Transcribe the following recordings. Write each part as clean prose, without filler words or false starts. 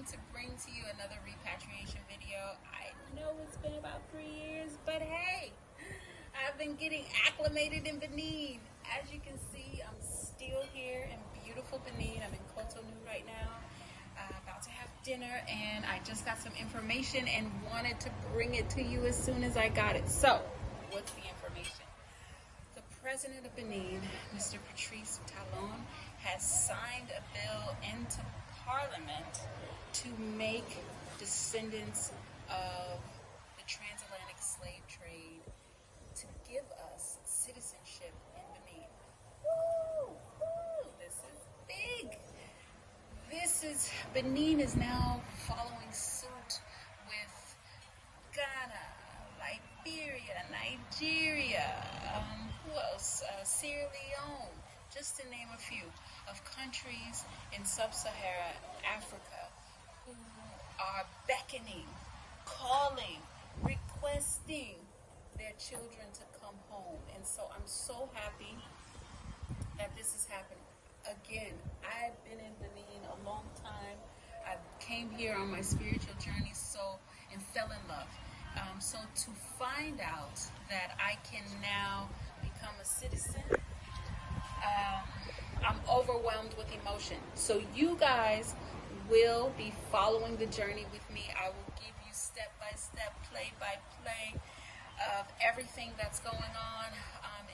going to bring to you another repatriation video. I know it's been about 3 years, but hey, I've been getting acclimated in Benin. As you can see, I'm still here in beautiful Benin. I'm in Cotonou right now, about to have dinner, and I just got some information and wanted to bring it to you as soon as I got it. So, what's the information? The president of Benin, Mr. Patrice Talon, has signed a bill into Parliament to make descendants of the transatlantic slave trade to give us citizenship in Benin. Woo! Woo! This is big. Benin is now following suit with Ghana, Liberia, Nigeria, who else? Sierra Leone, just to name a few, of countries in sub-Saharan Africa who are beckoning, calling, requesting their children to come home. And so I'm so happy that this is happening. Again, I've been in Benin a long time. I came here on my spiritual journey and fell in love. So to find out that I can now become a citizen, I'm overwhelmed with emotion. So you guys will be following the journey with me. I will give you step by step, play by play of everything that's going on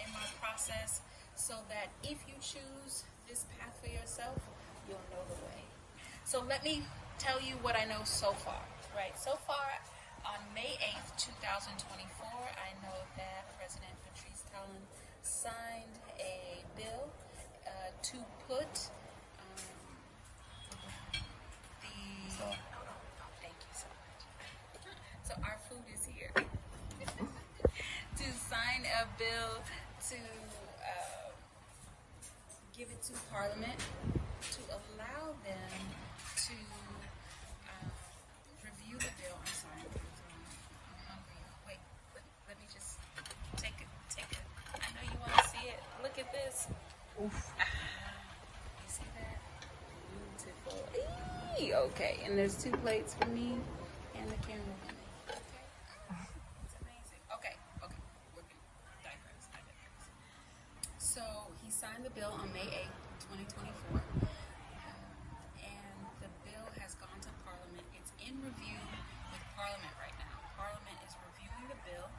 in my process, so that if you choose this path for yourself, you'll know the way. So let me tell you what I know so far. Right, so far on May 8th, 2024, I know that President Patrice Talon signed a bill to put thank you so much. So our food is here. To sign a bill to give it to Parliament to allow them to review the bill. I'm sorry, I'm hungry. Wait, let me just take it. I know you want to see it. Look at this. Oof. You see that? Beautiful. Eee, okay, and there's 2 plates for me and the cameraman. Okay. It's amazing. Okay. We're going to digress. So he signed the bill on May 8th, 2024. And the bill has gone to Parliament. It's in review with Parliament right now. Parliament is reviewing the bill,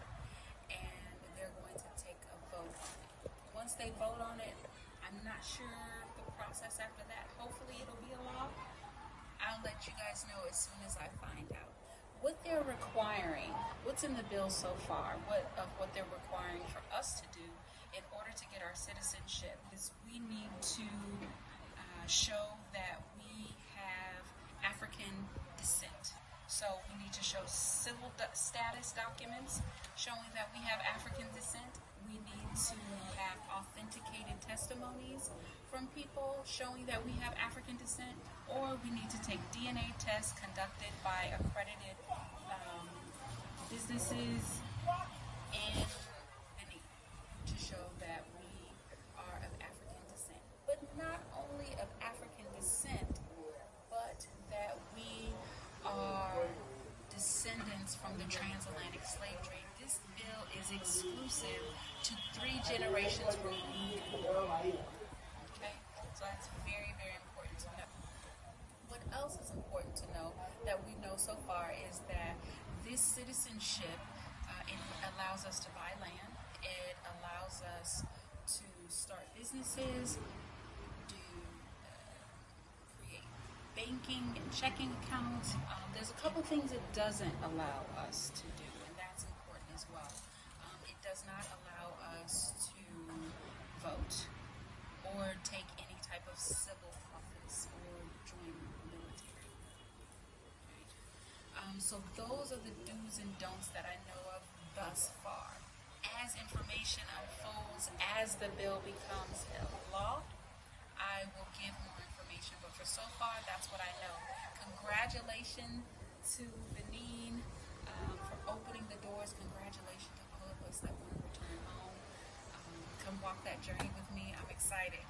and they're going to take a vote on it. Once they vote on it, I'm not sure the process after that. Hopefully it'll be a law. I'll let you guys know as soon as I find out. What they're requiring, what's in the bill so far, what they're requiring for us to do in order to get our citizenship is we need to show that we have African descent. So we need to show civil status documents showing that we have African descent. We need to have authenticated testimonies from people showing that we have African descent, or we need to take DNA tests conducted by accredited businesses in Benin to show that we are of African descent. But not only of African descent, but that we are descendants from the transatlantic slave trade. This bill is exclusive to 3 generations removed. Okay, so that's very, very important to know. What else is important to know that we know so far is that this citizenship it allows us to buy land. It allows us to start businesses, create banking and checking accounts. There's a couple things it doesn't allow us to do, and that's important as well. It does not allow us to vote or take any type of civil office or join the military. So those are the do's and don'ts that I know of thus far. As information unfolds, as the bill becomes a law, I will give more information. But for so far, that's what I know. Congratulations to Benin for opening the doors. Congratulations to all of us that want to return home. Come walk that journey with me. I'm excited.